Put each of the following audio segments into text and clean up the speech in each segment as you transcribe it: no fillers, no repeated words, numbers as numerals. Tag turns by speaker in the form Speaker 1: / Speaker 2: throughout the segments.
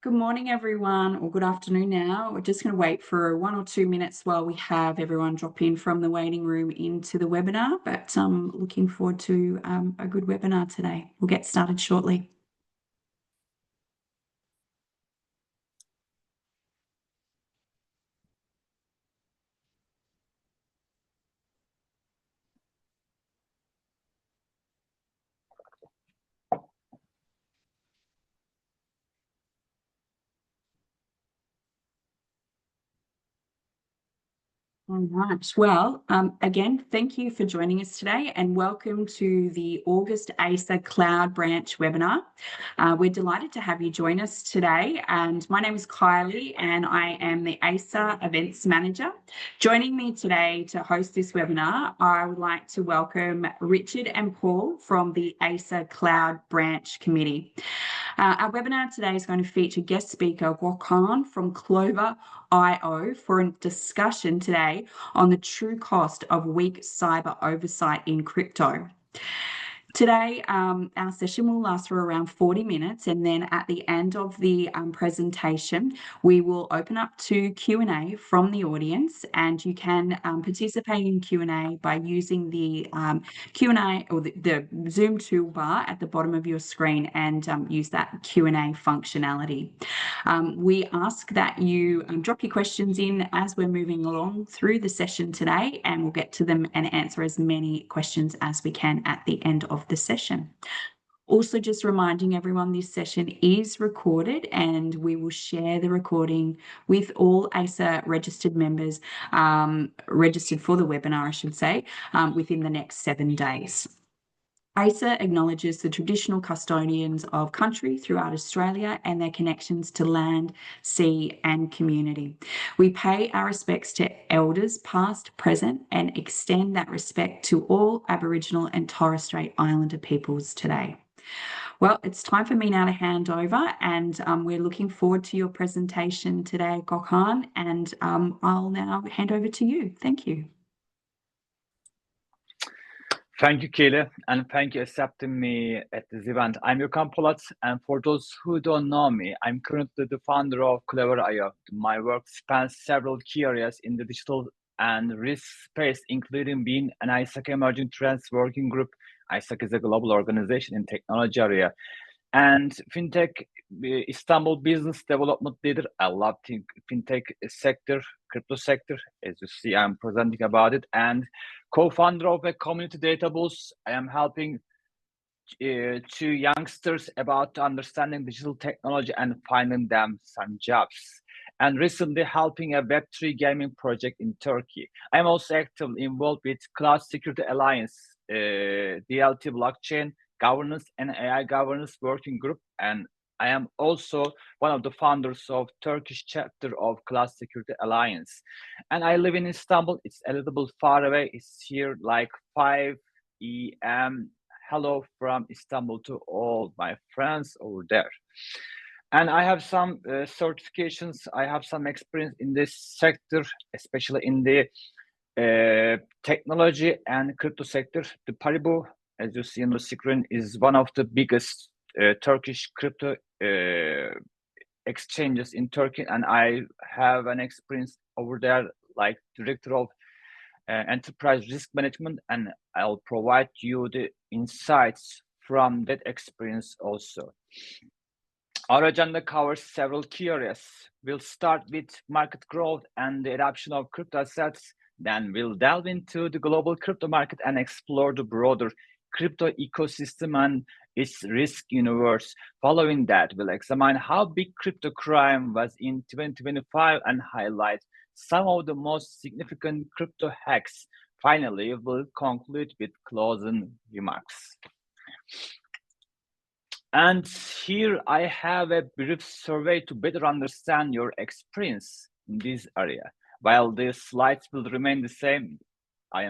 Speaker 1: Good morning, everyone, or good afternoon now. We're just going to wait for 1 or 2 minutes while we have everyone drop in from the waiting room into the webinar, but I'm looking forward to a good webinar today. We'll get started shortly. All right. Well, again, thank you for joining us today and welcome to the August AISA Cloud Branch webinar. We're delighted to have you join us today. And my name is Kylie and I am the AISA Events Manager. Joining me today to host this webinar, I would like to welcome Richard and Paul from the AISA Cloud Branch Committee. Our webinar today is going to feature guest speaker Gokhan from Clover.io for a discussion today on the true cost of weak cyber oversight in crypto. Today, our session will last for around 40 minutes, and then at the end of the presentation, we will open up to Q&A from the audience, and you can participate in Q&A by using the Q&A or the Zoom toolbar at the bottom of your screen and use that Q&A functionality. We ask that you drop your questions in as we're moving along through the session today, and we'll get to them and answer as many questions as we can at the end of the session. Also, just reminding everyone this session is recorded and we will share the recording with all AISA registered members, registered for the webinar, I should say, within the next 7 days. AISA acknowledges the traditional custodians of country throughout Australia and their connections to land, sea and community. We pay our respects to elders past, present and extend that respect to all Aboriginal and Torres Strait Islander peoples today. Well, it's time for me now to hand over and we're looking forward to your presentation today, Gokhan, and I'll now hand over to you. Thank you.
Speaker 2: Thank you, Kayla, and thank you for accepting me at this event. I'm Gökhan Polat, and for those who don't know me, I'm currently the founder of Clover.io. My work spans several key areas in the digital and risk space, including being an AISAC Emerging Trends Working Group. AISAC is a global organization in technology area. And FinTech, Istanbul Business Development Leader. I love FinTech sector, crypto sector. As you see, I'm presenting about it. And co-founder of a community database. I am helping to youngsters about understanding digital technology and finding them some jobs. And recently helping a Web3 gaming project in Turkey. I'm also actively involved with Cloud Security Alliance, DLT blockchain governance and AI governance working group, and I am also one of the founders of Turkish chapter of Cloud Security Alliance. And I live in Istanbul. It's a little bit far away. It's here like 5 a.m. Hello from Istanbul to all my friends over there. And I have some certifications. I have some experience in this sector, especially in the technology and crypto sector. The Paribu, as you see on the screen, is one of the biggest Turkish crypto exchanges in Turkey, and I have an experience over there like director of enterprise risk management, and I'll provide you the insights from that experience also. Our agenda covers several key areas. We'll start with market growth and the adoption of crypto assets. Then we'll delve into the global crypto market and explore the broader crypto ecosystem and its risk universe. Following that, we'll examine how big crypto crime was in 2025 and highlight some of the most significant crypto hacks. Finally, we'll conclude with closing remarks. And here I have a brief survey to better understand your experience in this area. While the slides will remain the same, I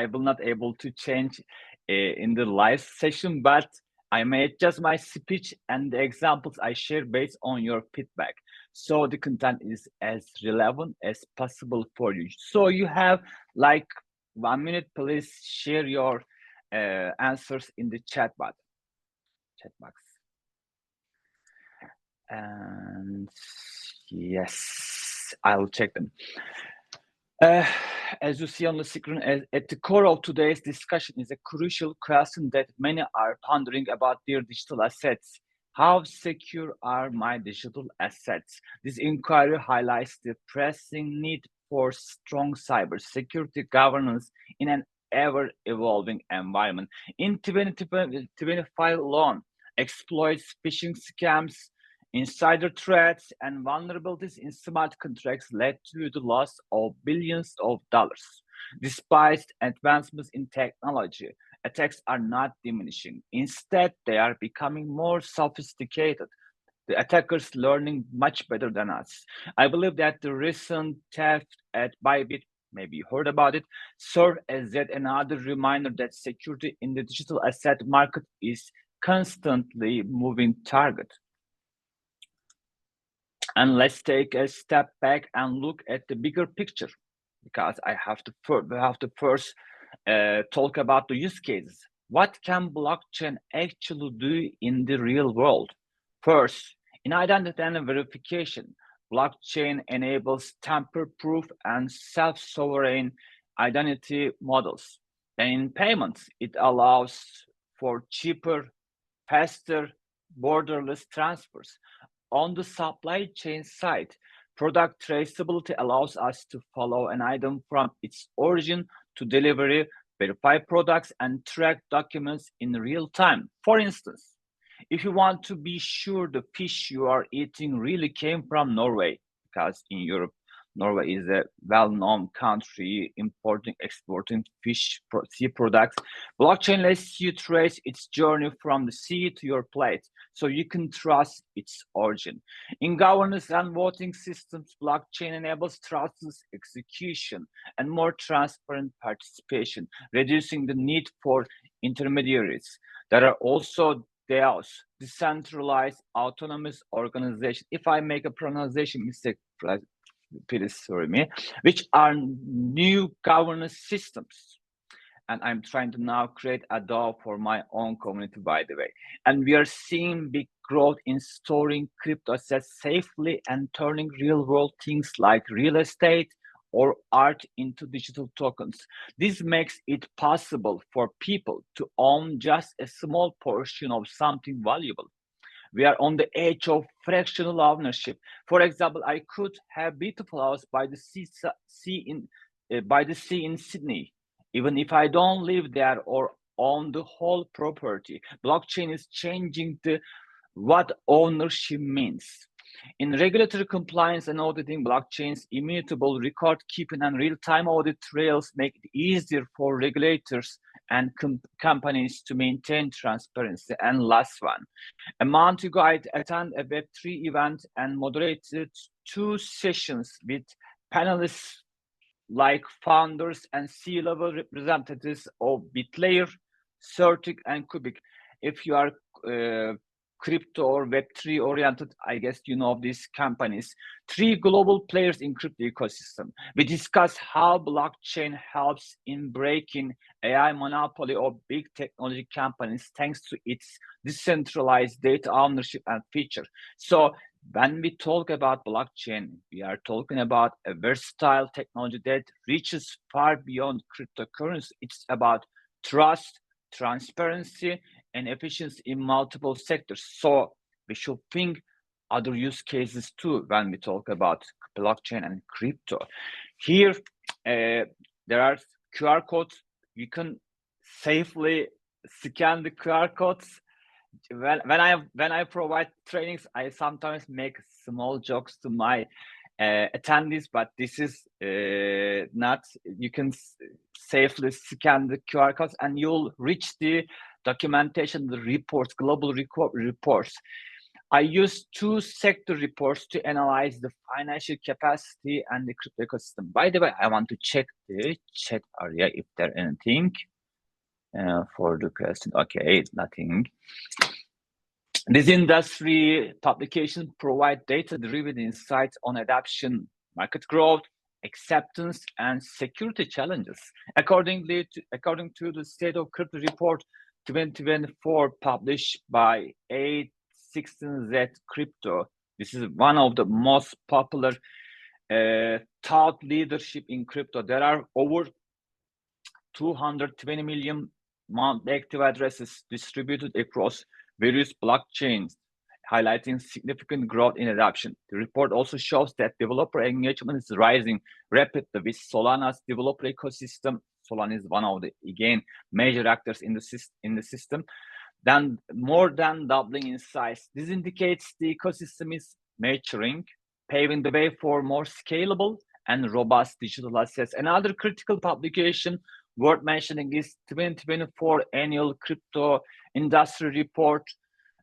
Speaker 2: will not able to change in the live session, but I may adjust my speech and the examples I share based on your feedback. So the content is as relevant as possible for you. So you have like 1 minute, please share your answers in the chat box. And yes, I'll check them. As you see on the screen, at the core of today's discussion is a crucial question that many are pondering about their digital assets. How secure are my digital assets? This inquiry highlights the pressing need for strong cybersecurity governance in an ever-evolving environment. In 2025 alone, exploits, phishing scams, insider threats, and vulnerabilities in smart contracts led to the loss of billions of dollars. Despite advancements in technology, attacks are not diminishing. Instead, they are becoming more sophisticated. The attackers learning much better than us. I believe that the recent theft at Bybit, maybe you heard about it, serve as yet another reminder that security in the digital asset market is constantly moving target. And let's take a step back and look at the bigger picture, because we have to first talk about the use cases. What can blockchain actually do in the real world? First, in identity and verification, blockchain enables tamper-proof and self-sovereign identity models. And in payments, it allows for cheaper, faster, borderless transfers. On the supply chain side, product traceability allows us to follow an item from its origin to delivery, verify products, and track documents in real time. For instance, if you want to be sure the fish you are eating really came from Norway, because in Europe, Norway is a well-known country importing, exporting sea products. Blockchain lets you trace its journey from the sea to your plate, so you can trust its origin. In governance and voting systems, blockchain enables trustless execution and more transparent participation, reducing the need for intermediaries. There are also DAOs, decentralized autonomous organizations. If I make a pronunciation mistake, please sorry me, which are new governance systems. And I'm trying to now create a DAO for my own community, by the way. And we are seeing big growth in storing crypto assets safely and turning real world things like real estate or art into digital tokens. This makes it possible for people to own just a small portion of something valuable. We are on the edge of fractional ownership. For example, I could have a beautiful house by the sea in Sydney, even if I don't live there or own the whole property. Blockchain is changing what ownership means. In regulatory compliance and auditing, blockchain's immutable record keeping and real-time audit trails make it easier for regulators and companies to maintain transparency. And last one, a month ago, I attended a Web3 event and moderated 2 sessions with panelists like founders and C-level representatives of BitLayer, Certic, and Cubic. If you are crypto or Web3 oriented, I guess you know these companies. 3 global players in crypto ecosystem. We discuss how blockchain helps in breaking AI monopoly of big technology companies thanks to its decentralized data ownership and feature. So when we talk about blockchain, we are talking about a versatile technology that reaches far beyond cryptocurrency. It's about trust, transparency, and efficiency in multiple sectors. So we should think other use cases too when we talk about blockchain and crypto. Here, there are QR codes. You can safely scan the QR codes. When I provide trainings, I sometimes make small jokes to my attendees, but this is not. You can safely scan the QR codes, and you'll reach the documentation, the reports, global reports. I use 2 sector reports to analyze the financial capacity and the crypto ecosystem. By the way, I want to check the chat area if there's anything for the question. Okay, nothing. These industry publications provide data-driven insights on adoption, market growth, acceptance, and security challenges. According to the State of Crypto Report 2024 published by A16Z Crypto, This is one of the most popular thought leadership in crypto. There are over 220 million monthly active addresses distributed across various blockchains, highlighting significant growth in adoption. The report also shows that developer engagement is rising rapidly with Solana's developer ecosystem. Solana is one of the, again, major actors in the system, then more than doubling in size. This indicates the ecosystem is maturing, paving the way for more scalable and robust digital assets. Another critical publication worth mentioning is 2024 annual crypto industry report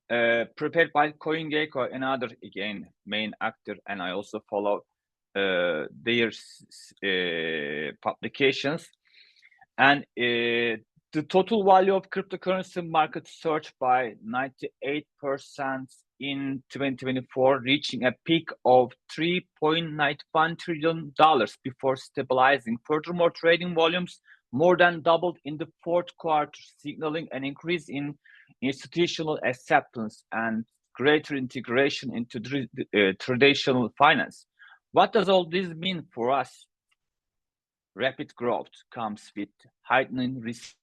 Speaker 2: prepared by CoinGecko, another, again, main actor, and I also follow their publications. And the total value of cryptocurrency market surged by 98% in 2024, reaching a peak of $3.91 trillion before stabilizing. Furthermore, trading volumes more than doubled in the fourth quarter, signaling an increase in institutional acceptance and greater integration into traditional finance. What does all this mean for us? Rapid growth comes with heightened risk.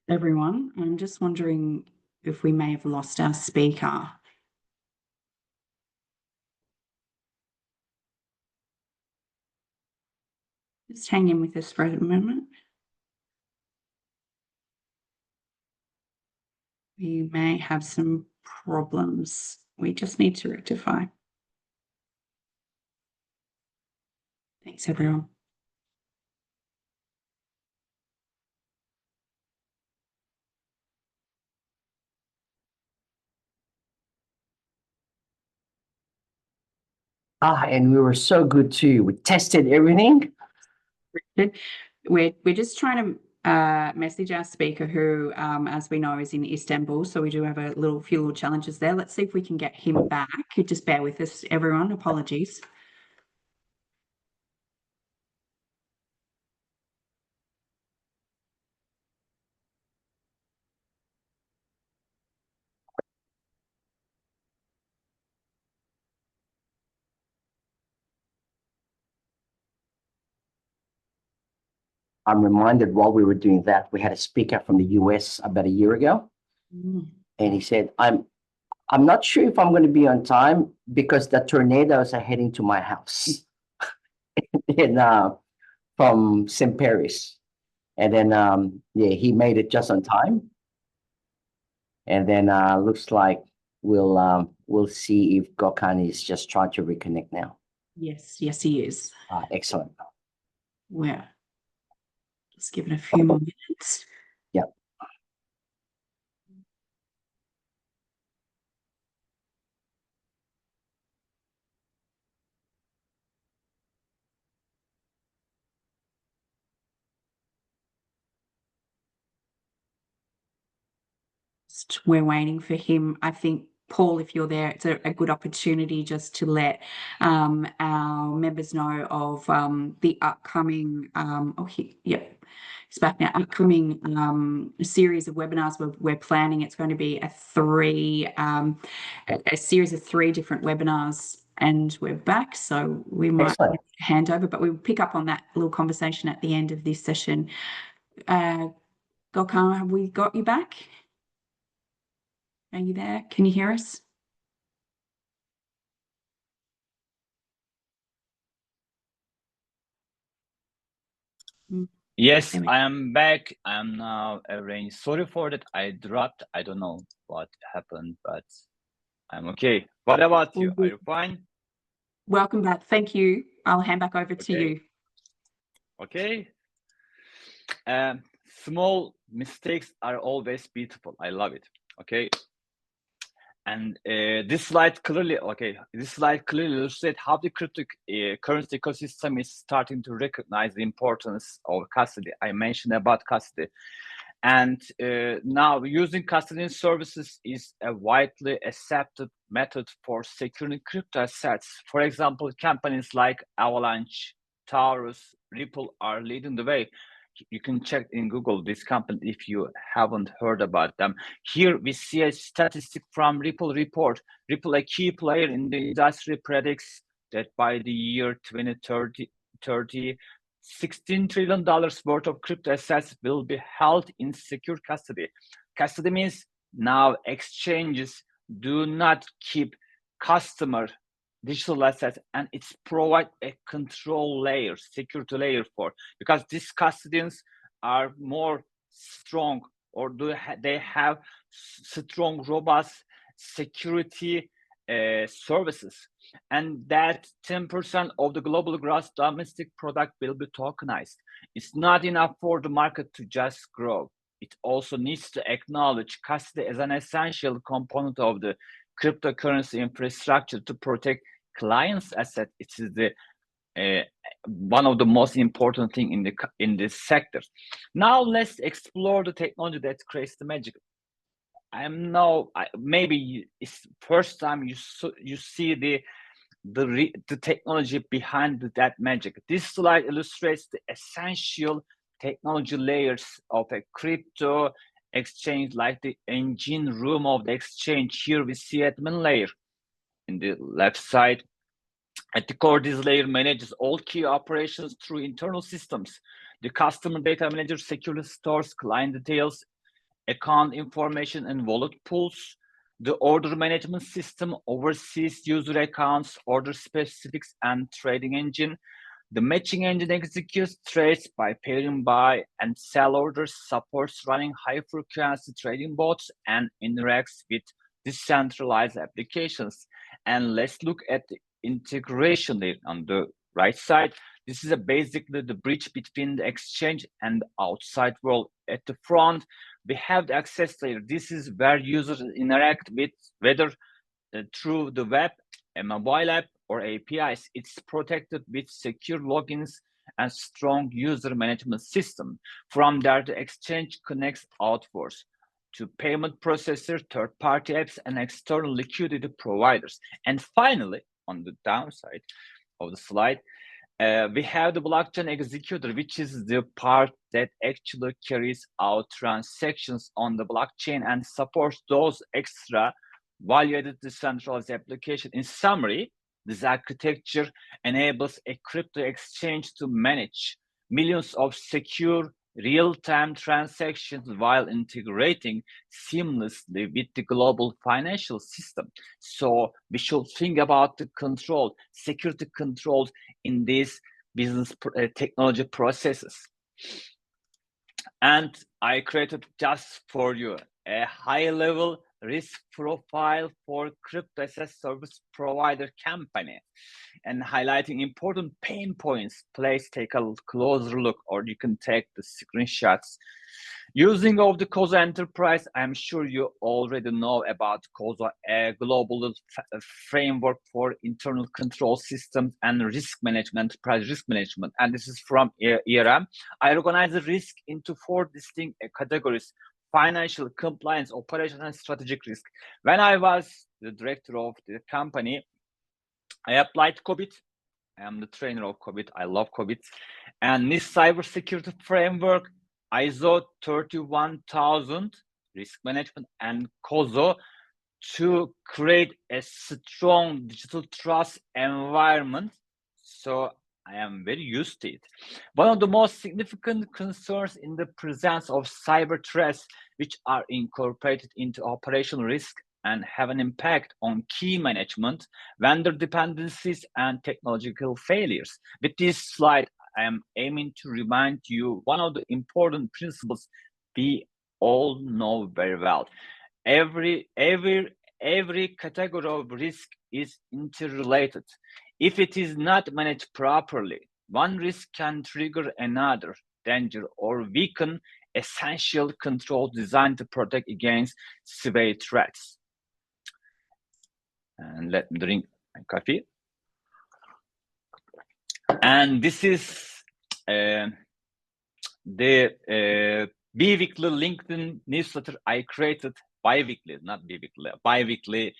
Speaker 1: Everyone, I'm just wondering if we may have lost our speaker. Just hang in with us for a moment. We may have some problems. We just need to rectify. Thanks, everyone.
Speaker 3: And we were so good too. We tested everything.
Speaker 1: We're just trying to message our speaker who, as we know, is in Istanbul. So we do have a few little challenges there. Let's see if we can get him back. Just bear with us, everyone. Apologies.
Speaker 3: I'm reminded while we were doing that, we had a speaker from the US about a year ago. And he said, I'm not sure if I'm going to be on time because the tornadoes are heading to my house from St. Paris. And then, yeah, he made it just on time. And then looks like we'll see if Gökhan is just trying to reconnect now.
Speaker 1: Yes, he is.
Speaker 3: Excellent.
Speaker 1: Well, just give it a few more minutes.
Speaker 3: Yeah.
Speaker 1: We're waiting for him. I think, Paul, if you're there, it's a good opportunity just to let our members know of the upcoming, it's back now, upcoming series of webinars we're planning. It's going to be a series of 3 different webinars And we're back, so we might
Speaker 3: Excellent.
Speaker 1: hand over, but we'll pick up on that little conversation at the end of this session. Gokhan, have we got you back? Are you there? Can you hear us?
Speaker 2: Yes, I am back. I'm now arranged. Sorry for that. I dropped. I don't know what happened, but I'm okay. What about you? Are you fine?
Speaker 1: Welcome back. Thank you. I'll hand back over to you.
Speaker 2: Okay. Small mistakes are always beautiful. I love it. Okay. And this slide clearly illustrates how the cryptocurrency ecosystem is starting to recognize the importance of custody. I mentioned about custody. And now using custodian services is a widely accepted method for securing crypto assets. For example, companies like Avalanche, Taurus, Ripple are leading the way. You can check in Google this company if you haven't heard about them. Here we see a statistic from Ripple report. Ripple, a key player in the industry, predicts that by the year 2030, $16 trillion worth of crypto assets will be held in secure custody. Custody means now exchanges do not keep customer digital assets, and it's provide a control layer, security layer for, because these custodians are more strong, or they have strong, robust security services, and that 10% of the global gross domestic product will be tokenized. It's not enough for the market to just grow. It also needs to acknowledge custody as an essential component of the cryptocurrency infrastructure to protect clients' assets. It is the one of the most important thing in this sector. Now let's explore the technology that creates the magic. Maybe it's first time you see the technology behind that magic. This slide illustrates the essential technology layers of a crypto exchange, like the engine room of the exchange. Here we see admin layer in the left side. At the core, this layer manages all key operations through internal systems. The customer data manager securely stores client details, account information, and wallet pools. The order management system oversees user accounts, order specifics, and trading engine. The matching engine executes trades by pairing buy and sell orders, supports running high-frequency trading bots, and interacts with decentralized applications. And let's look at the integration layer on the right side. This is basically the bridge between the exchange and the outside world. At the front, we have the access layer. This is where users interact with, whether through the web, a mobile app, or APIs. It's protected with secure logins and strong user management system. From there, the exchange connects outwards to payment processor, third-party apps, and external liquidity providers. And finally, on the downside of the slide, we have the blockchain executor, which is the part that actually carries out transactions on the blockchain and supports those extra value-added decentralized application. In summary, this architecture enables a crypto exchange to manage millions of secure real-time transactions while integrating seamlessly with the global financial system. So we should think about the control, security controls in these business technology processes. And I created just for you a high-level risk profile for crypto asset service provider company, and highlighting important pain points. Please take a closer look, or you can take the screenshots. Using of the COSO Enterprise, I'm sure you already know about COSO, a global framework for internal control systems and risk management, enterprise risk management. And this is from ERM. I organize the risk into 4 distinct categories: financial, compliance, operational, and strategic risk. When I was the director of the company, I applied COBIT. I am the trainer of COBIT. I love COBIT. And this cybersecurity framework, ISO 31000 risk management, and COSO to create a strong digital trust environment. So I am very used to it. One of the most significant concerns in the presence of cyber threats, which are incorporated into operational risk and have an impact on key management, vendor dependencies, and technological failures. With this slide, I am aiming to remind you one of the important principles we all know very well. Every category of risk is interrelated. If it is not managed properly, one risk can trigger another danger or weaken essential controls designed to protect against severe threats. And let me drink my coffee. And this is the bi-weekly LinkedIn newsletter I created. Bi-weekly, not bi-weekly, bi-weekly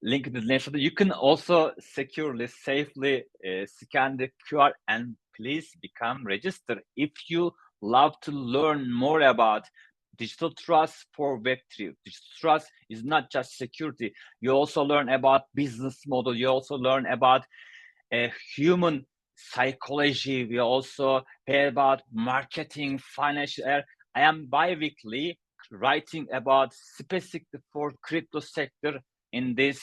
Speaker 2: LinkedIn newsletter. You can also securely, safely scan the QR and please become registered if you love to learn more about digital trust for Web3. Digital trust is not just security. You also learn about business model. You also learn about human psychology. We also hear about marketing, financial. I am bi-weekly writing about specific for crypto sector in this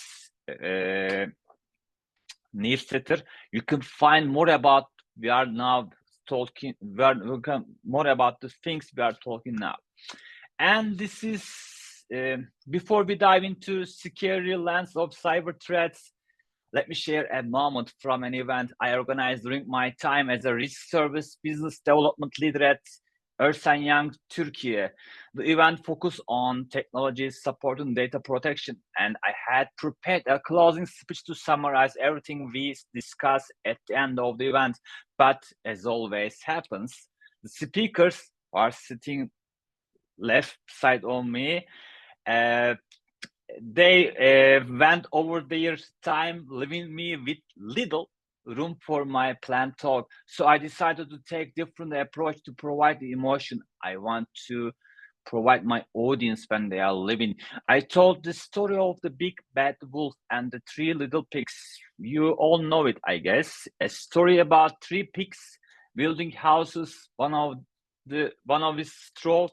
Speaker 2: newsletter. You can find more about. We are now talking. More about the things we are talking now. And this is before we dive into scary lens of cyber threats. Let me share a moment from an event I organized during my time as a risk service business development leader at Ernst & Young, Turkey. The event focused on technology support and data protection, and I had prepared a closing speech to summarize everything we discussed at the end of the event. But as always happens, the speakers are sitting left side on me. They went over their time, leaving me with little room for my planned talk. So I decided to take different approach to provide the emotion I want to provide my audience when they are living. I told the story of the big bad wolf and the three little pigs. You all know it, I guess. A story about three pigs building houses. One is straw,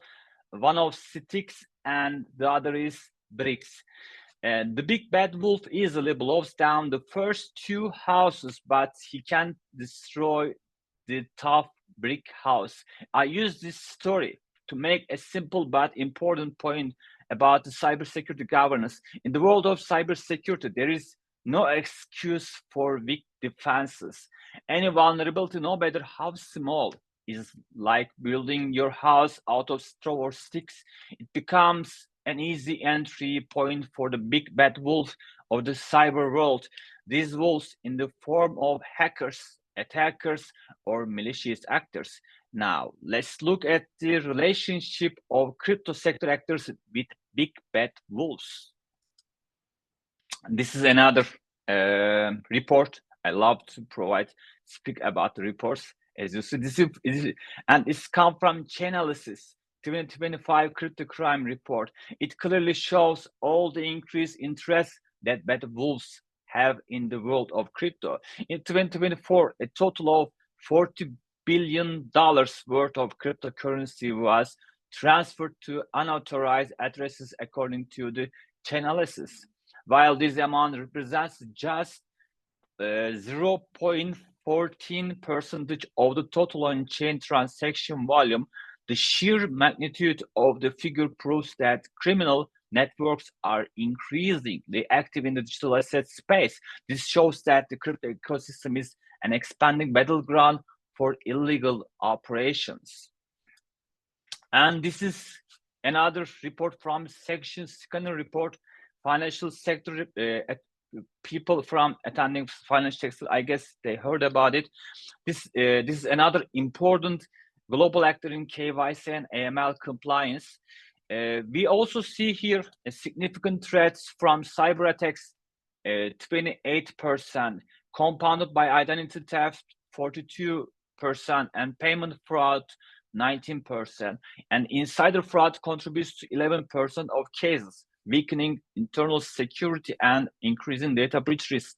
Speaker 2: one of sticks, and the other is bricks. And the big bad wolf easily blows down the first two houses, but he can't destroy the tough brick house. I use this story to make a simple but important point about the cybersecurity governance. In the world of cybersecurity, there is no excuse for weak defenses. Any vulnerability, no matter how small, is like building your house out of straw or sticks. It becomes an easy entry point for the big bad wolf of the cyber world. These wolves in the form of hackers, attackers, or malicious actors. Now, let's look at the relationship of crypto sector actors with big bad wolves. This is another report. I love to speak about the reports. As you see, and it's come from Chainalysis 2025 Crypto Crime Report. It clearly shows all the increased interest that bad wolves have in the world of crypto. In 2024, a total of $40 billion worth of cryptocurrency was transferred to unauthorized addresses according to the Chainalysis. While this amount represents just 0.14% of the total on-chain transaction volume, the sheer magnitude of the figure proves that criminal networks are increasingly active in the digital asset space. This shows that the crypto ecosystem is an expanding battleground for illegal operations. And this is another report from Section Scanner Report, financial sector. People from attending financial sector, I guess they heard about it. This is another important global actor in KYC and AML compliance. We also see here a significant threats from cyber attacks, 28%, compounded by identity theft, 42%, and payment fraud, 19%. And insider fraud contributes to 11% of cases. weakening internal security and increasing data breach risk.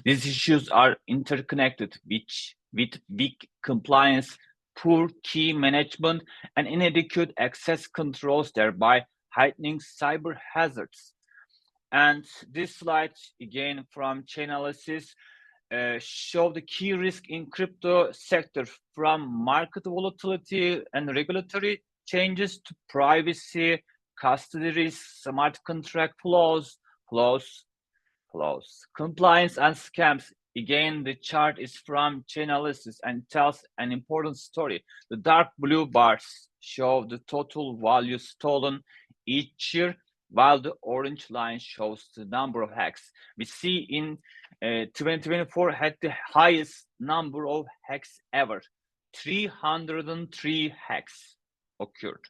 Speaker 2: These issues are interconnected, which with weak compliance, poor key management, and inadequate access controls, thereby heightening cyber hazards. And this slide, again from Chainalysis, show the key risk in crypto sector, from market volatility and regulatory changes to privacy, custody risks, smart contract flaws, compliance and scams. Again, the chart is from Chainalysis and tells an important story. The dark blue bars show the total value stolen each year, while the orange line shows the number of hacks. We see in 2024 had the highest number of hacks ever. 303 hacks occurred,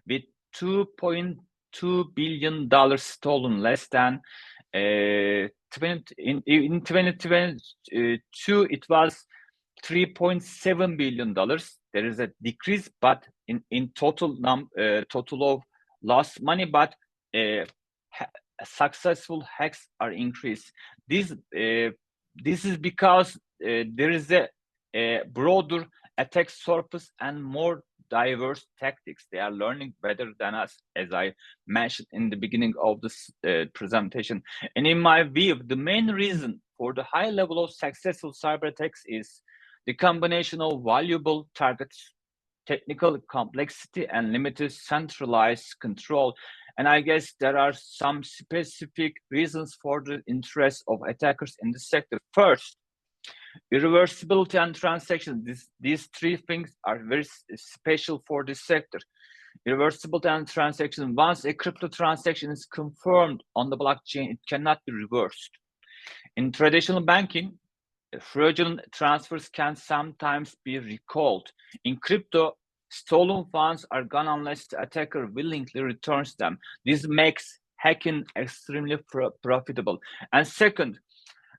Speaker 2: with $2.2 billion stolen, less than in 2022 it was $3.7 billion. There is a decrease, but in total of lost money, but successful hacks are increased. This is because there is a broader attack surface and more diverse tactics. They are learning better than us, as I mentioned in the beginning of this presentation. And in my view, the main reason for the high level of successful cyber attacks is the combination of valuable targets, technical complexity, and limited centralized control. And I guess there are some specific reasons for the interest of attackers in the sector. First, irreversibility and transaction. These three things are very special for this sector. Irreversibility and transaction. Once a crypto transaction is confirmed on the blockchain, it cannot be reversed. In traditional banking, fraudulent transfers can sometimes be recalled. In crypto, stolen funds are gone unless the attacker willingly returns them. This makes hacking extremely profitable. And second,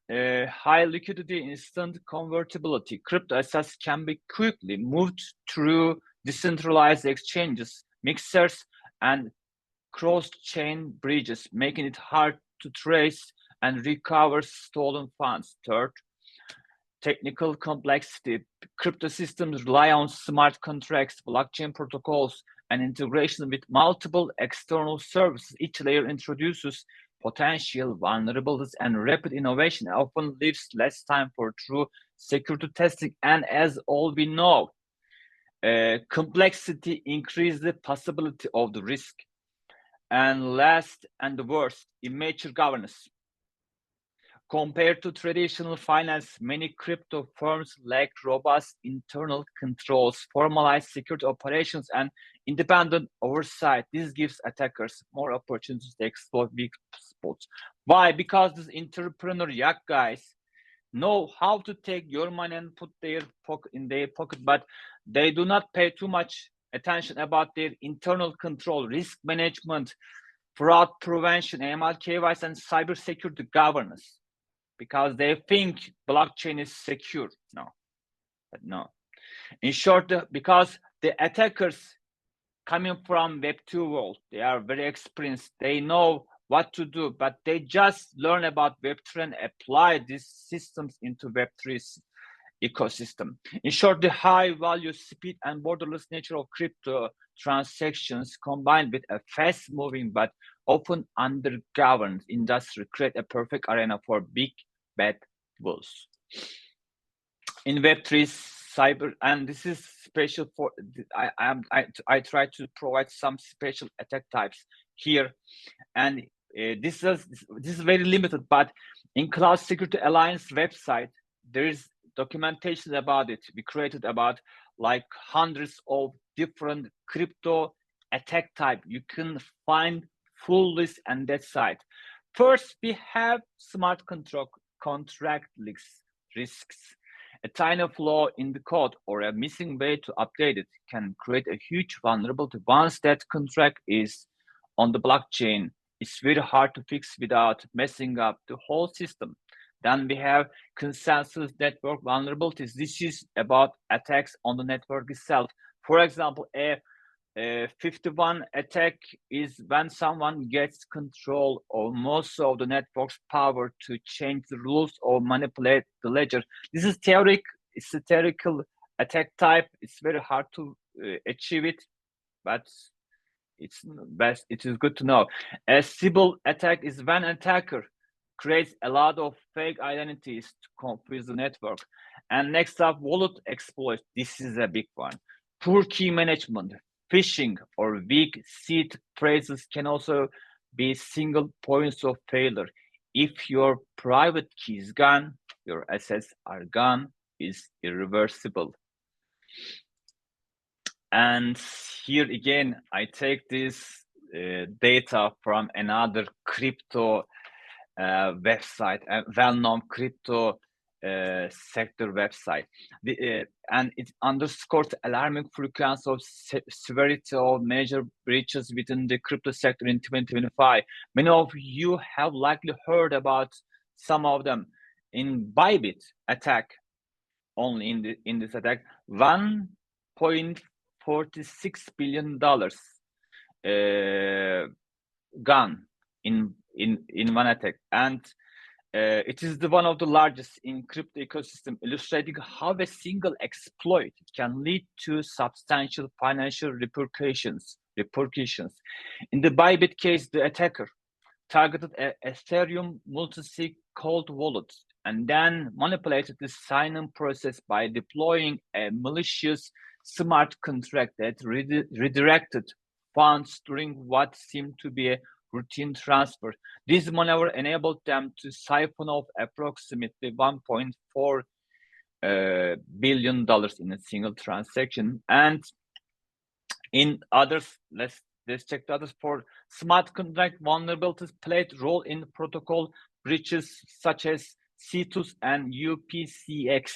Speaker 2: high liquidity, instant convertibility. Crypto assets can be quickly moved through decentralized exchanges, mixers, and cross-chain bridges, making it hard to trace and recover stolen funds. Third, technical complexity. Crypto systems rely on smart contracts, blockchain protocols, and integration with multiple external services. Each layer introduces potential vulnerabilities, and rapid innovation often leaves less time for true security testing. And as all we know, complexity increases the possibility of the risk. And last and the worst, immature governance. Compared to traditional finance, many crypto firms lack robust internal controls, formalized security operations, and independent oversight. This gives attackers more opportunities to exploit weak spots. Why? Because these entrepreneur young guys know how to take your money and put in their pocket, but they do not pay too much attention about their internal control, risk management, fraud prevention, AML, KYC, and cybersecurity governance. Because they think blockchain is secure. No. In short, because the attackers coming from Web2 world, they are very experienced. They know what to do, but they just learn about Web3 and apply these systems into Web3's ecosystem. In short, the high value, speed, and borderless nature of crypto transactions combined with a fast-moving but often undergoverned industry create a perfect arena for big bad wolves. In Web3 cyber, and this is special for I try to provide some special attack types here, and this is very limited. But in Cloud Security Alliance website, there is documentation about it. We created about like hundreds of different crypto attack type. You can find full list on that site. First, we have smart contract risks. A tiny flaw in the code or a missing way to update it can create a huge vulnerability. Once that contract is on the blockchain, it's very hard to fix without messing up the whole system. Then we have consensus network vulnerabilities. This is about attacks on the network itself. For example, a 51 attack is when someone gets control of most of the network's power to change the rules or manipulate the ledger. This is it's a theoretical attack type. It's very hard to achieve it, but it is good to know. A Sybil attack is when an attacker creates a lot of fake identities to confuse the network. And next up, wallet exploits. This is a big one. Poor key management, phishing, or weak seed phrases can also be single points of failure. If your private key is gone, your assets are gone, is irreversible. And here again, I take this data from another crypto website, a well-known crypto sector website. And it underscores the alarming frequency of severity of major breaches within the crypto sector in 2025. Many of you have likely heard about some of them. In Bybit attack, only in this attack, $1.46 billion gone in one attack, and it is one of the largest in crypto ecosystem, illustrating how a single exploit can lead to substantial financial repercussions. In the Bybit case, the attacker targeted a Ethereum multi-sig cold wallet and then manipulated the sign-in process by deploying a malicious smart contract that redirected funds during what seemed to be a routine transfer. This maneuver enabled them to siphon off approximately $1.4 billion in a single transaction. And in others, let's check the others. For smart contract vulnerabilities played role in protocol breaches such as C2S and UPCX.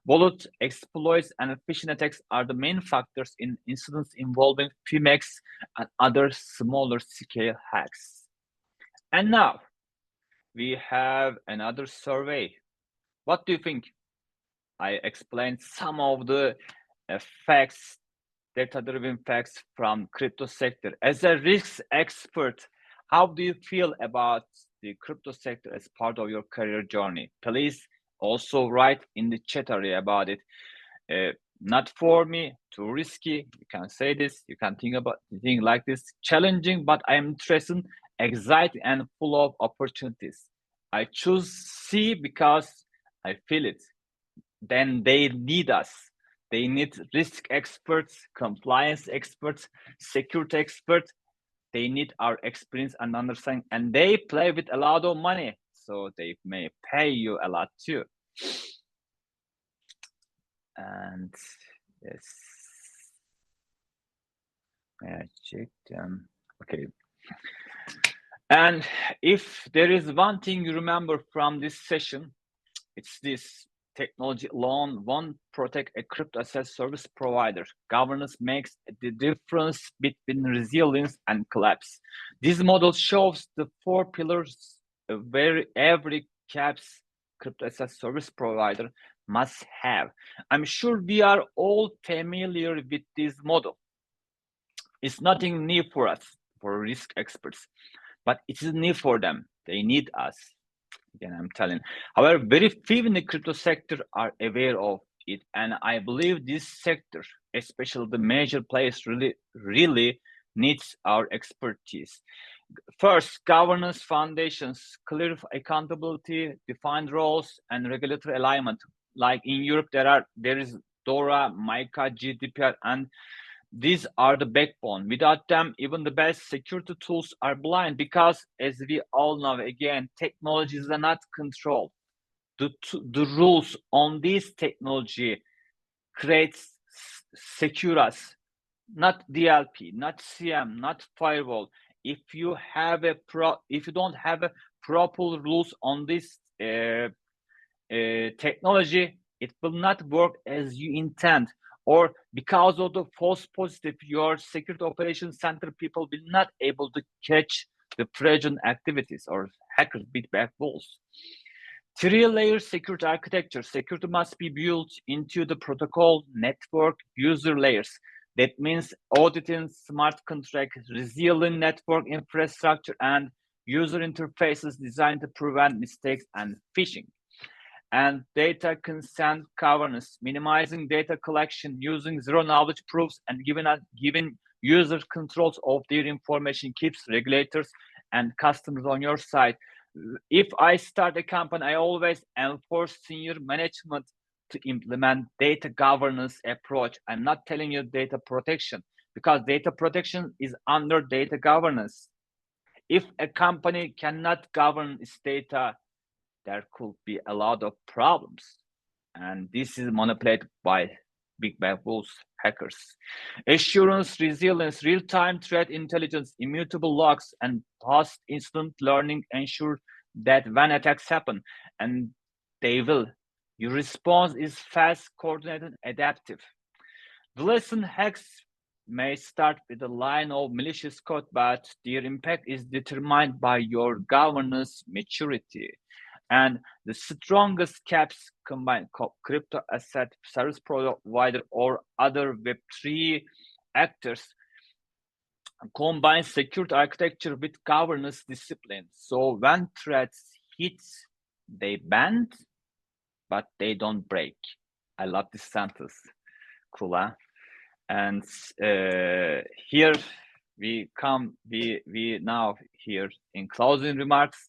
Speaker 2: Wallet exploits and phishing attacks are the main factors in incidents involving PMX and other smaller scale hacks. And now we have another survey. What do you think? I explained some of the facts, data-driven facts from crypto sector. As a risk expert, how do you feel about the crypto sector as part of your career journey? Please also write in the chat area about it. Not for me, too risky. You can say this, you can think like this. Challenging, but I am interested, exciting, and full of opportunities. I choose C because I feel it. Then they need us. They need risk experts, compliance experts, security experts. They need our experience and understanding, and they play with a lot of money, so they may pay you a lot too. And yes, I check them. Okay. And if there is one thing you remember from this session, it's this: technology alone won't protect a crypto asset service provider. Governance makes the difference between resilience and collapse. This model shows the 4 pillars where every CAPS crypto asset service provider must have. I'm sure we are all familiar with this model. It's nothing new for us, for risk experts, but it is new for them. They need us. Again, I'm telling. However, very few in the crypto sector are aware of it, and I believe this sector, especially the major players, really needs our expertise. First, governance foundations, clear accountability, defined roles, and regulatory alignment. Like in Europe, there is DORA, MiCA, GDPR, and these are the backbone. Without them, even the best security tools are blind because, as we all know, again, technologies are not controlled. The rules on this technology creates secure us, not DLP, not CM, not firewall. If you don't have a proper rules on this technology, it will not work as you intend. Or because of the false positive, your security operations center people will not able to catch the Trojan activities or hackers beat back walls. 3-layer security architecture. Security must be built into the protocol, network, user layers. That means auditing smart contracts, resilient network infrastructure, and user interfaces designed to prevent mistakes and phishing. And data consent governance, minimizing data collection using zero-knowledge proofs and giving users controls of their information keeps regulators and customers on your side. If I start a company, I always enforce senior management to implement data governance approach. I'm not telling you data protection, because data protection is under data governance. If a company cannot govern its data, there could be a lot of problems. And this is manipulated by big bad wolves, hackers. Assurance, resilience, real-time threat intelligence, immutable logs, and post-incident learning ensure that when attacks happen, and they will, your response is fast, coordinated, adaptive. The lesson hacks may start with a line of malicious code, but their impact is determined by your governance maturity. And the strongest caps combine crypto asset service provider or other Web3 actors combine security architecture with governance discipline. So when threats hit, they bend, but they don't break. I love this sentence. Cool, huh? And here we come, we now here in closing remarks.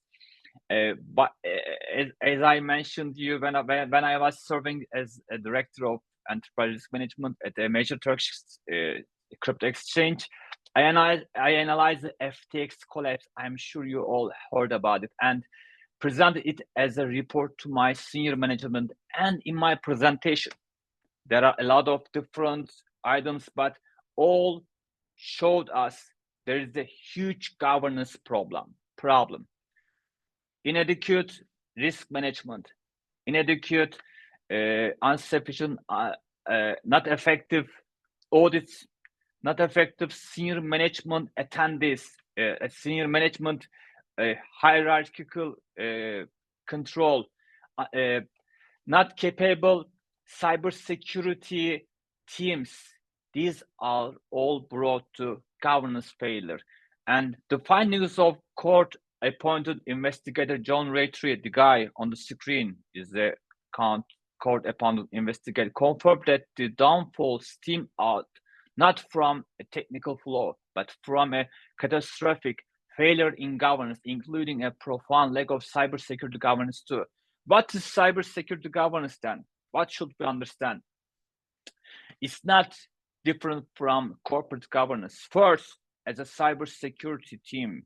Speaker 2: But as I mentioned you, when I was serving as a director of enterprise risk management at a major Turkish crypto exchange, I analyzed the FTX collapse. I'm sure you all heard about it, and presented it as a report to my senior management. And in my presentation, there are a lot of different items, but all showed us there is a huge governance problem. Inadequate risk management, inadequate, insufficient, not effective audits, not effective senior management attendees, senior management hierarchical control, not capable cybersecurity teams. These are all brought to governance failure. And the findings of court-appointed investigator John Raytree, the guy on the screen is the court-appointed investigator, confirmed that the downfall stemmed out not from a technical flaw, but from a catastrophic failure in governance, including a profound lack of cybersecurity governance too. What is cybersecurity governance then? What should we understand? It's not different from corporate governance. First, as a cybersecurity team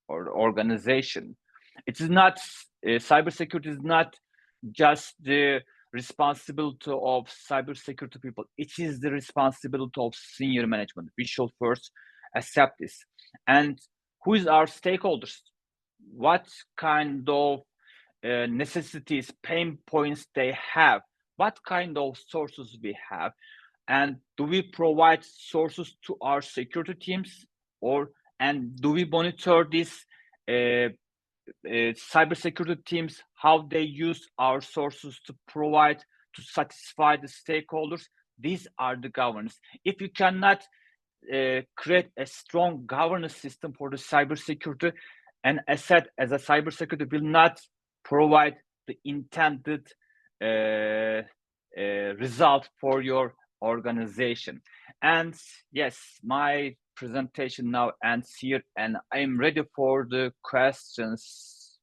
Speaker 2: or organization, it is not, cybersecurity is not just the responsibility of cybersecurity people. It is the responsibility of senior management. We should first accept this. And who is our stakeholders? What kind of necessities, pain points they have? What kind of sources we have? And do we provide sources to our security teams, and do we monitor these cybersecurity teams, how they use our sources to provide, to satisfy the stakeholders? These are the governance. If you cannot create a strong governance system for the cybersecurity, an asset as a cybersecurity will not provide the intended result for your organization. And yes, my presentation now ends here, and I'm ready for the questions.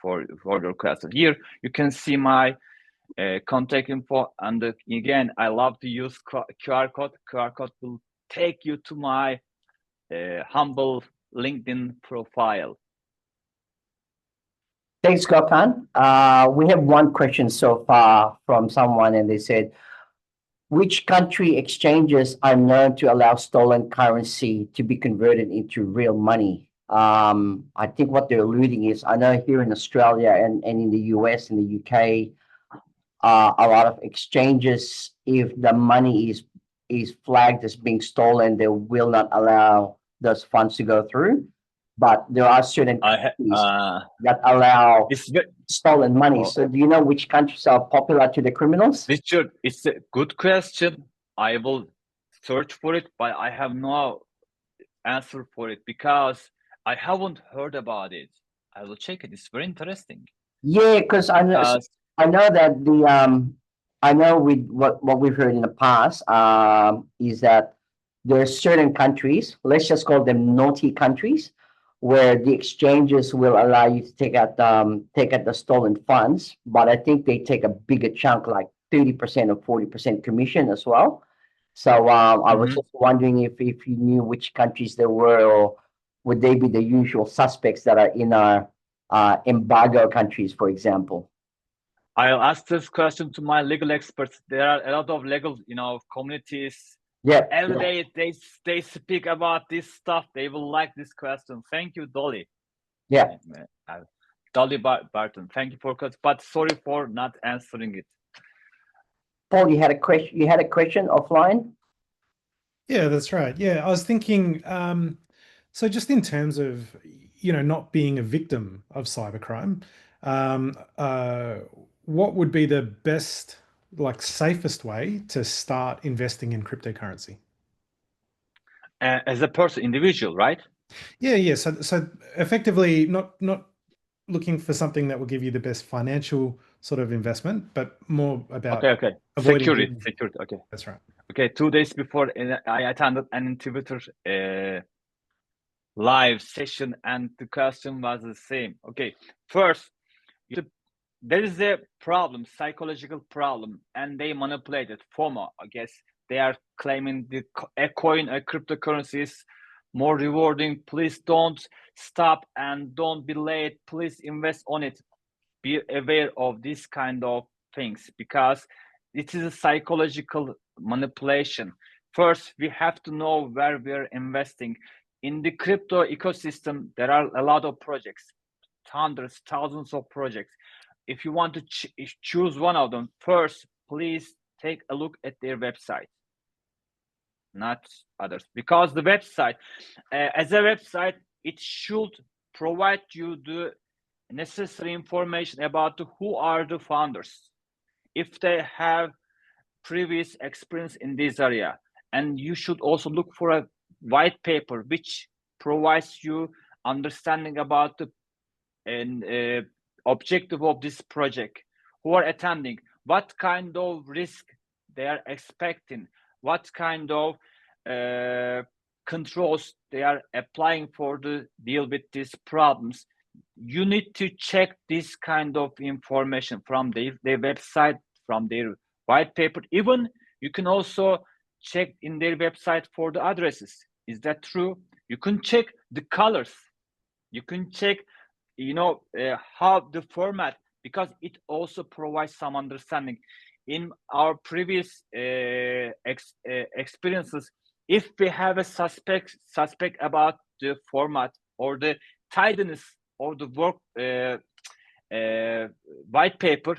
Speaker 2: For your questions. Here you can see my contact info, and again, I love to use QR code. QR code will take you to my humble LinkedIn profile.
Speaker 3: Thanks, Gökhan. We have one question so far from someone, and they said, which country exchanges are known to allow stolen currency to be converted into real money? I think what they're alluding is, I know here in Australia and in the US and the UK, a lot of exchanges, if the money is flagged as being stolen, they will not allow those funds to go through. But there are certain countries that allow stolen money. So do you know which countries are popular to the criminals?
Speaker 2: Richard, it's a good question. I will search for it, but I have no answer for it because I haven't heard about it. I will check it. It's very interesting.
Speaker 3: Yeah, because I know that I know what we've heard in the past is that there are certain countries, let's just call them naughty countries, where the exchanges will allow you to take out the stolen funds, but I think they take a bigger chunk, like 30% or 40% commission as well. So I was just wondering if you knew which countries there were, or would they be the usual suspects that are in our embargo countries, for example?
Speaker 2: I'll ask this question to my legal experts. There are a lot of legal, communities.
Speaker 3: Yeah.
Speaker 2: Every day they speak about this stuff. They will like this question. Thank you, Dolly.
Speaker 3: Yeah.
Speaker 2: Dolly Barton. Thank you for question, but sorry for not answering it.
Speaker 3: Paul, you had a question. You had a question offline.
Speaker 4: Yeah, that's right. Yeah, I was thinking. So just in terms of not being a victim of cybercrime, what would be the best, safest way to start investing in cryptocurrency?
Speaker 2: As a person, individual, right?
Speaker 4: Yeah. So effectively, not looking for something that will give you the best financial sort of investment, but more about
Speaker 2: okay.
Speaker 4: avoiding
Speaker 2: Security. Okay,
Speaker 4: that's right.
Speaker 2: Okay, 2 days before I attended an Twitter live session, and the question was the same. Okay, first, there is a problem, psychological problem, and they manipulated FOMO. I guess they are claiming a coin, a cryptocurrency is more rewarding. Please don't stop and don't be late. Please invest on it. Be aware of this kind of things because it is a psychological manipulation. First, we have to know where we're investing. In the crypto ecosystem, there are a lot of projects, hundreds, thousands of projects. If you want to choose one of them, first, please take a look at their website, not others. Because the website, as a website, it should provide you the necessary information about who are the founders, if they have previous experience in this area. And you should also look for a white paper which provides you understanding about the objective of this project, who are attending, what kind of risk they are expecting, what kind of controls they are applying for the deal with these problems. You need to check this kind of information from their website, from their white paper. Even you can also check in their website for the addresses. Is that true? You can check the colors. You can check, how the format, because it also provides some understanding. In our previous experiences, if we have a suspect about the format or the tidiness or the work white paper,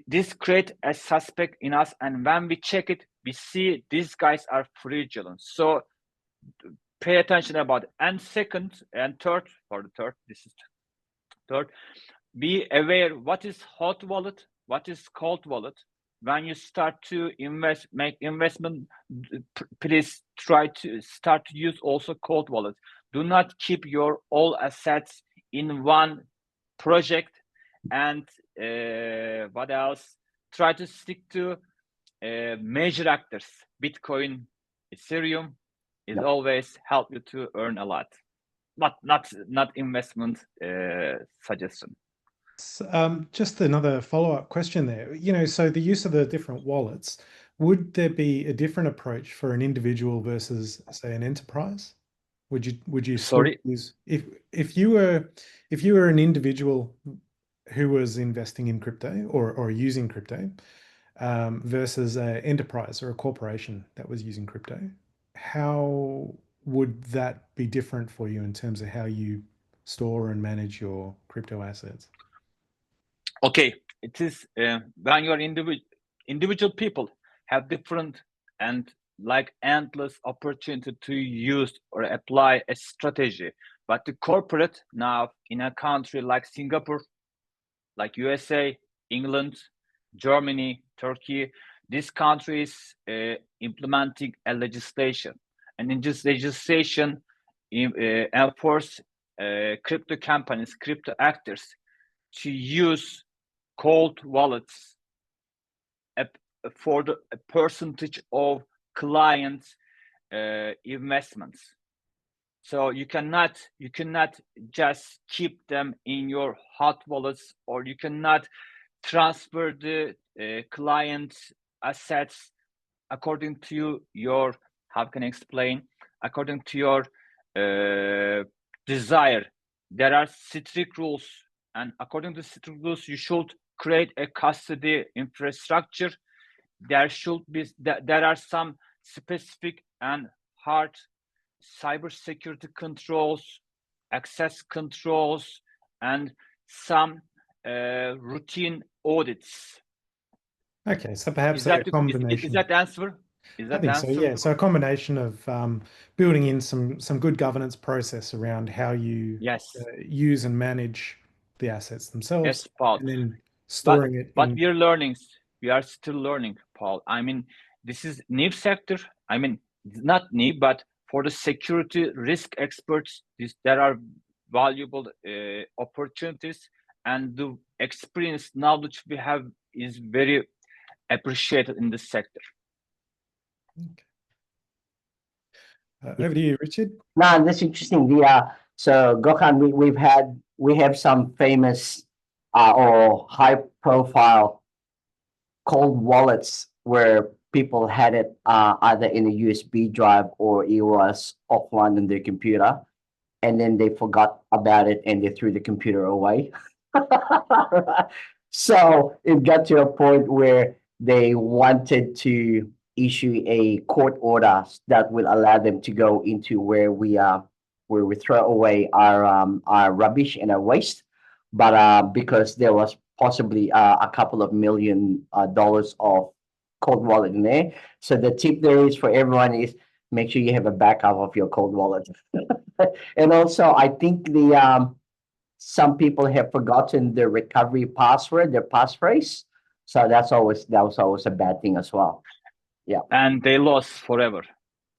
Speaker 2: this creates a suspect in us, and when we check it, we see these guys are fraudulent. So pay attention about it. And second and third, this is third, be aware what is hot wallet, what is cold wallet. When you start to make investment, please try to start to use also cold wallet. Do not keep your all assets in one project. And what else? Try to stick to major actors. Bitcoin, Ethereum is always help you to earn a lot. Not investment suggestion.
Speaker 4: Just another follow-up question there. So the use of the different wallets, would there be a different approach for an individual versus, say, an enterprise? Would you
Speaker 2: Sorry,
Speaker 4: use if you were an individual who was investing in crypto or using crypto versus an enterprise or a corporation that was using crypto, how would that be different for you in terms of how you store and manage your crypto assets?
Speaker 2: Okay, it is when you're individual people have different and endless opportunity to use or apply a strategy. But the corporate now in a country like Singapore, like USA, England, Germany, Turkey, this country is implementing a legislation, and in this legislation enforce crypto companies, crypto actors to use cold wallets for the percentage of clients' investments. So you cannot just keep them in your hot wallets, or you cannot transfer the client's assets according to your, how can I explain, according to your desire. There are strict rules, and according to strict rules, you should create a custody infrastructure. There are some specific and hard cybersecurity controls, access controls, and some routine audits.
Speaker 4: Okay, so perhaps
Speaker 2: Is that
Speaker 4: a combination.
Speaker 2: Is that answer? Is that
Speaker 4: I think
Speaker 2: answer?
Speaker 4: so, yeah. So a combination of building in some good governance process around how you use and manage the assets themselves,
Speaker 2: yes, Paul.
Speaker 4: and then storing it.
Speaker 2: But we are learning. We are still learning, Paul. I mean, this is new sector. I mean, not new, but for the security risk experts, there are valuable opportunities, and the experience, knowledge we have is very appreciated in this sector.
Speaker 4: Okay. Over to you, Richard.
Speaker 3: No, that's interesting. So Gokhan, we have some famous or high profile cold wallets where people had it either in a USB drive or it was offline on their computer, and then they forgot about it and they threw the computer away. So it got to a point where they wanted to issue a court order that will allow them to go into where we throw away our rubbish and our waste, but because there was possibly a couple of $1 million of cold wallet in there. So the tip there is for everyone is make sure you have a backup of your cold wallet. And also, I think some people have forgotten their recovery password, their passphrase. So that was always a bad thing as well. Yeah.
Speaker 2: And they lost forever.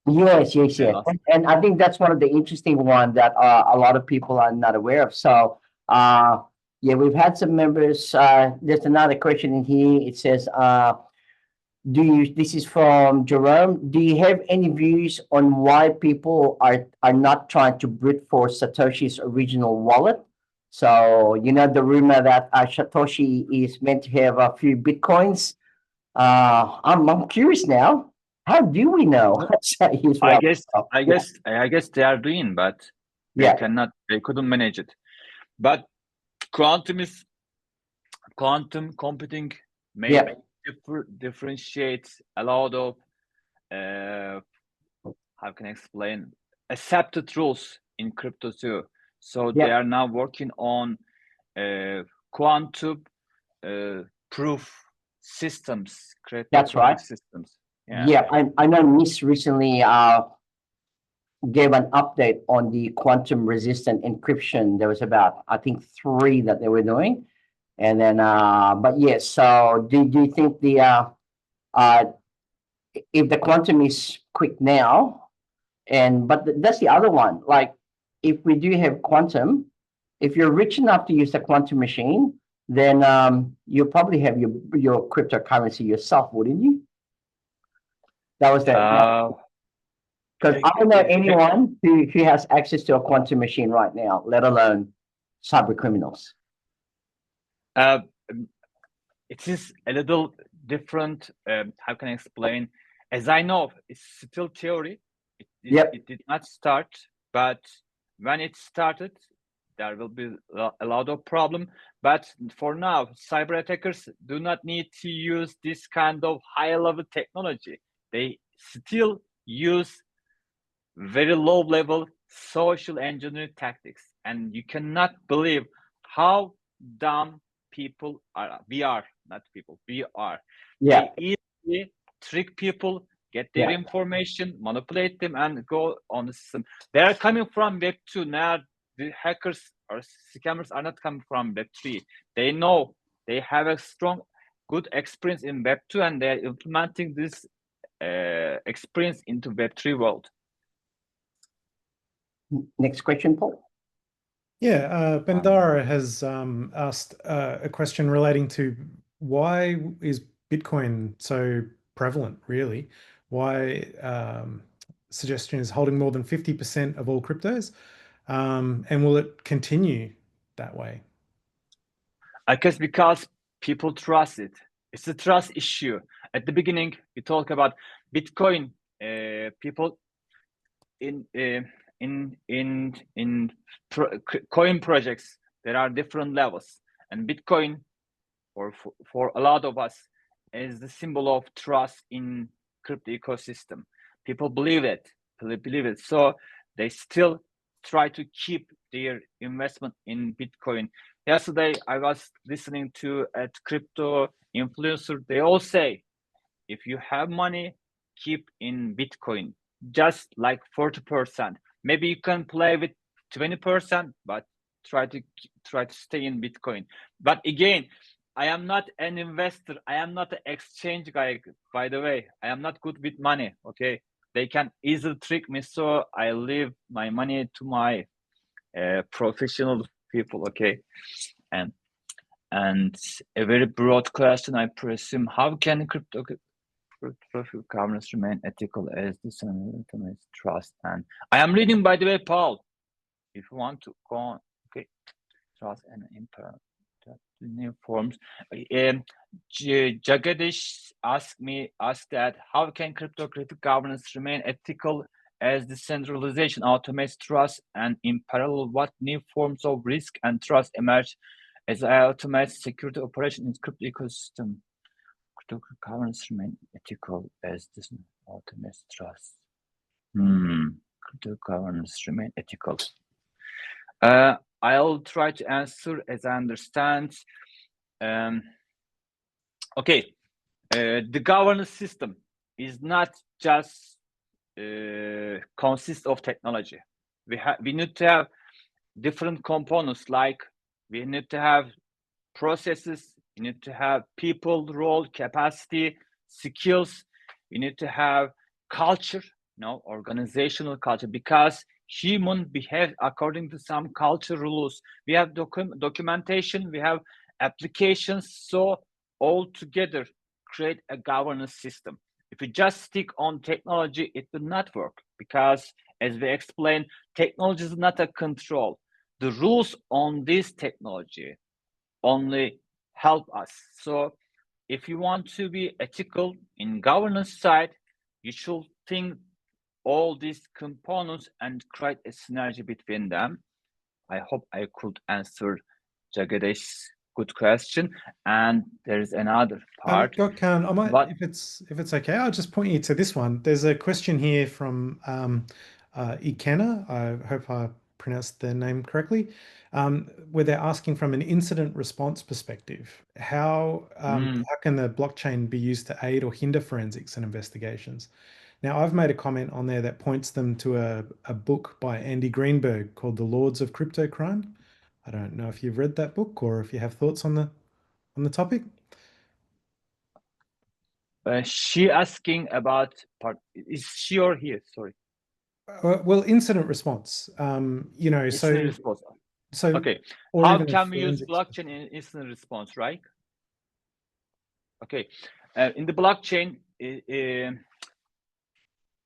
Speaker 3: Yes. And I think that's one of the interesting one that a lot of people are not aware of. So yeah, we've had some members. There's another question in here. It says, this is from Jerome. Do you have any views on why people are not trying to brute force Satoshi's original wallet? So, the rumor that Satoshi is meant to have a few Bitcoins. I'm curious now. How do we know?
Speaker 2: I guess they are doing, but they couldn't manage it. But quantum computing maybe differentiates a lot of how can I explain, accepted rules in crypto too. So they are now working on quantum proof systems, cryptographic systems.
Speaker 3: Yeah, I know NIST recently gave an update on the quantum resistant encryption. There was about, I think, 3 that they were doing. And then, but yes, so do you think if the quantum is quick now, but that's the other one, like if we do have quantum, if you're rich enough to use the quantum machine, then you'll probably have your cryptocurrency yourself, wouldn't you? That was that. Because I don't know anyone who has access to a quantum machine right now, let alone cyber criminals.
Speaker 2: It is a little different. How can I explain? As I know, it's still theory. It did not start, but when it started, there will be a lot of problem. But for now, cyber attackers do not need to use this kind of high-level technology. They still use very low-level social engineering tactics, and you cannot believe how dumb people are. We are. They easily trick people, get their information, manipulate them, and go on the system. They are coming from Web 2 now. The hackers or scammers are not coming from Web 3. They know they have a strong good experience in Web 2, and they're implementing this experience into Web 3 world.
Speaker 3: Next question, Paul.
Speaker 4: Yeah, Bendara has asked a question relating to why is Bitcoin so prevalent, really? Why suggestion is holding more than 50% of all cryptos, and will it continue that way?
Speaker 2: I guess because people trust it. It's a trust issue. At the beginning, we talk about Bitcoin. People in coin projects, there are different levels, and Bitcoin, for a lot of us, is the symbol of trust in crypto ecosystem. People believe it. So they still try to keep their investment in Bitcoin. Yesterday, I was listening to a crypto influencer. They all say, if you have money, keep in Bitcoin, just like 40%. Maybe you can play with 20%, but try to stay in Bitcoin. But again, I am not an investor. I am not an exchange guy, by the way. I am not good with money, okay? They can easily trick me, so I leave my money to my professional people, okay? And a very broad question, I presume, how can cryptography governance remain ethical as decentralized trust? And I am reading, by the way, Paul, if you want to go on, okay? Trust and imperative new forms. Jagadish asked that how can cryptographic governance remain ethical as decentralization automates trust, and in parallel, what new forms of risk and trust emerge as automates security operation in crypto ecosystem? Cryptographic governance remain ethical as this automates trust. Cryptographic governance remain ethical. I'll try to answer as I understand. Okay, the governance system is not just consist of technology. We need to have different components, like we need to have processes, we need to have people, role, capacity, skills, we need to have culture, organizational culture, because human behave according to some culture rules. We have documentation, we have applications, so all together create a governance system. If you just stick on technology, it will not work, because as we explained, technology is not a control. The rules on this technology only help us. So if you want to be ethical in governance side, you should think all these components and create a synergy between them. I hope I could answer Jagadesh's good question. And there is another part.
Speaker 4: Gökhan, I might, if it's okay, I'll just point you to this one. There's a question here from Ikena. I hope I pronounced their name correctly, where they're asking from an incident response perspective, how can the blockchain be used to aid or hinder forensics and investigations? Now, I've made a comment on there that points them to a book by Andy Greenberg called The Lords of Crypto Crime. I don't know if you've read that book or if you have thoughts on the topic.
Speaker 2: She asking about is she or he? Sorry.
Speaker 4: Well, incident response.
Speaker 2: Incident response.
Speaker 4: So
Speaker 2: okay, how can we use blockchain in incident response, right? Okay, in the blockchain,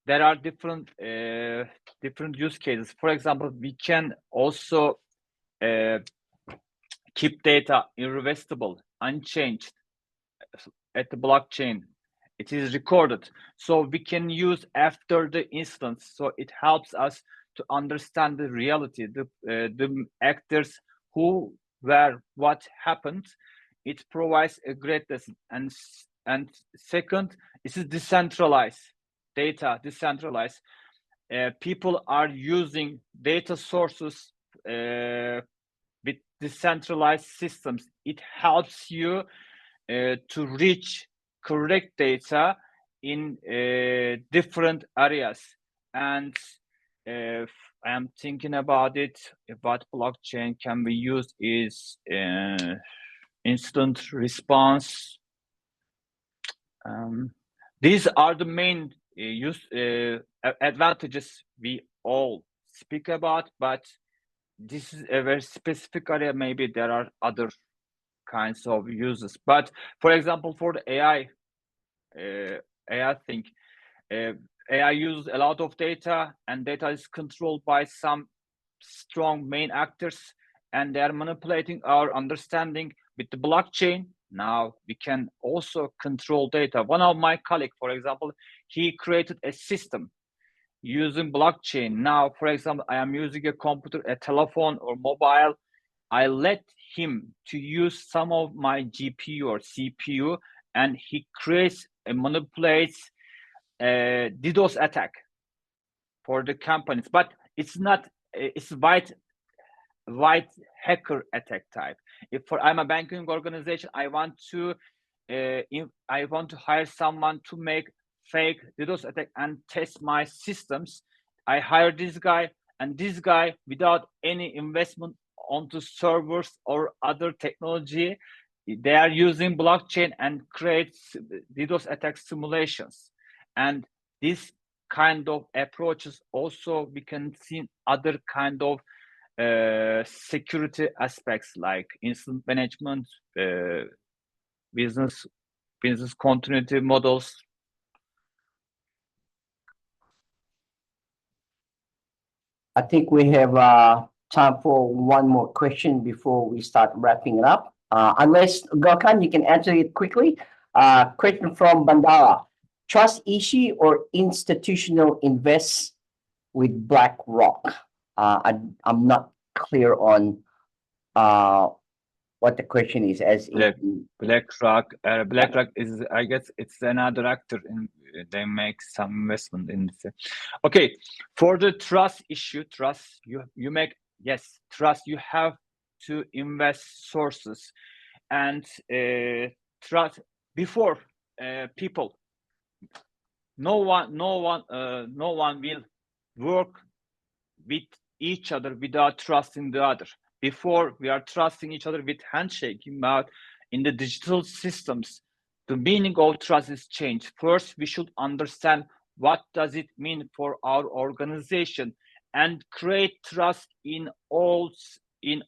Speaker 2: there are different use cases. For example, we can also keep data irreversible, unchanged at the blockchain. It is recorded, so we can use after the instance. So it helps us to understand the reality, the actors, who, where, what happened. It provides a great lesson. And second, this is decentralized data, decentralized. People are using data sources with decentralized systems. It helps you to reach correct data in different areas. And if I'm thinking about it, what blockchain can be used is instant response, These are the main advantages we all speak about, but this is a very specific area. Maybe there are other kinds of uses, but for example, for the AI thing, AI uses a lot of data, and data is controlled by some strong main actors, and they are manipulating our understanding with the blockchain. Now we can also control data. One of my colleagues, for example, he created a system using blockchain. Now, for example, I am using a computer, a telephone, or mobile. I let him to use some of my GPU or CPU, and he creates and manipulates a DDoS attack for the companies. But it's not, it's white hacker attack type. If I'm a banking organization, I want to hire someone to make fake DDoS attack and test my systems. I hire this guy, and this guy, without any investment onto servers or other technology, they are using blockchain and create DDoS attack simulations. And this kind of approaches also we can see other kind of security aspects like incident management, business continuity models.
Speaker 3: I think we have time for one more question before we start wrapping it up. Unless Gokhan, you can answer it quickly. Question from Bandara: trust issue or institutional invest with BlackRock? I'm not clear on what the question is. As
Speaker 2: BlackRock is, I guess, it's another actor, and they make some investment in this. Okay, for the trust issue, trust you make, yes, trust you have to invest sources and trust before people. No one will work with each other without trusting the other. Before we are trusting each other with handshaking out in the digital systems, the meaning of trust is changed. First, we should understand what does it mean for our organization and create trust in all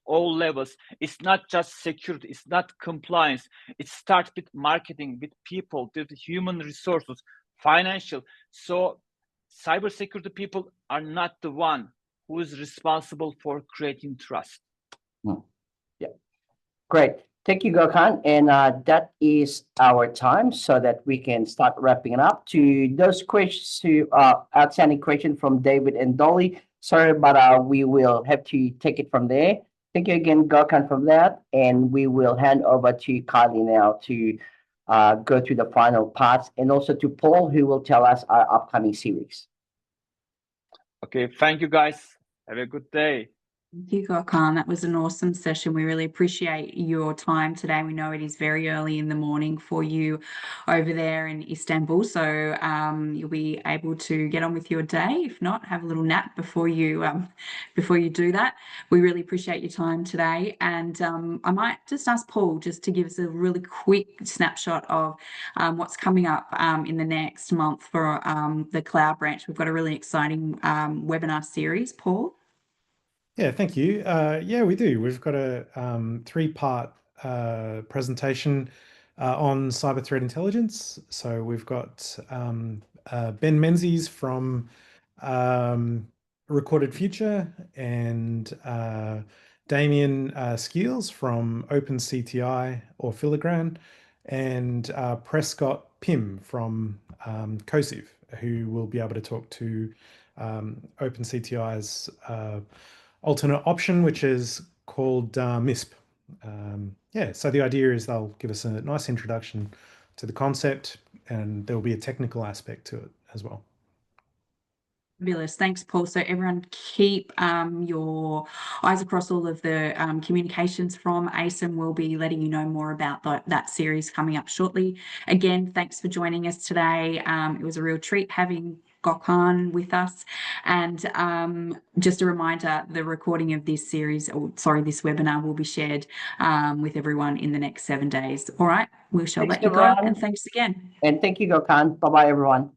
Speaker 2: levels. It's not just security, it's not compliance. It starts with marketing, with people, with human resources, financial. So cybersecurity people are not the one who is responsible for creating trust.
Speaker 3: Yeah, great. Thank you, Gokhan. And that is our time so that we can start wrapping it up. To those questions, to outstanding question from David and Dolly, sorry, but we will have to take it from there. Thank you again, Gokhan, for that. And we will hand over to Kylie now to go through the final parts, and also to Paul, who will tell us our upcoming series.
Speaker 2: Okay, thank you, guys. Have a good day.
Speaker 1: Thank you, Gokhan. That was an awesome session. We really appreciate your time today. We know it is very early in the morning for you over there in Istanbul, so you'll be able to get on with your day. If not, have a little nap before you do that. We really appreciate your time today, and I might just ask Paul just to give us a really quick snapshot of what's coming up in the next month for the cloud branch. We've got a really exciting webinar series, Paul.
Speaker 4: Yeah, thank you. Yeah, we do. We've got a 3-part presentation on cyber threat intelligence. So we've got Ben Menzies from Recorded Future and Damien Skeels from OpenCTI or Filigran, and Prescott Pym from COSIV, who will be able to talk to OpenCTI's alternate option, which is called MISP. Yeah, so the idea is they'll give us a nice introduction to the concept, and there will be a technical aspect to it as well.
Speaker 1: Fabulous. Thanks, Paul. So everyone keep your eyes across all of the communications from AISA, and we'll be letting you know more about that series coming up shortly. Again, thanks for joining us today. It was a real treat having Gokhan with us. And just a reminder, the recording of this series, or sorry, this webinar will be shared with everyone in the next 7 days. All right, we shall let you go, and thanks again.
Speaker 3: And thank you, Gokhan. Bye-bye, everyone.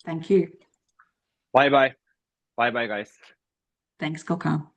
Speaker 1: Thank you.
Speaker 2: Bye-bye. Bye-bye, guys.
Speaker 1: Thanks, Gokhan.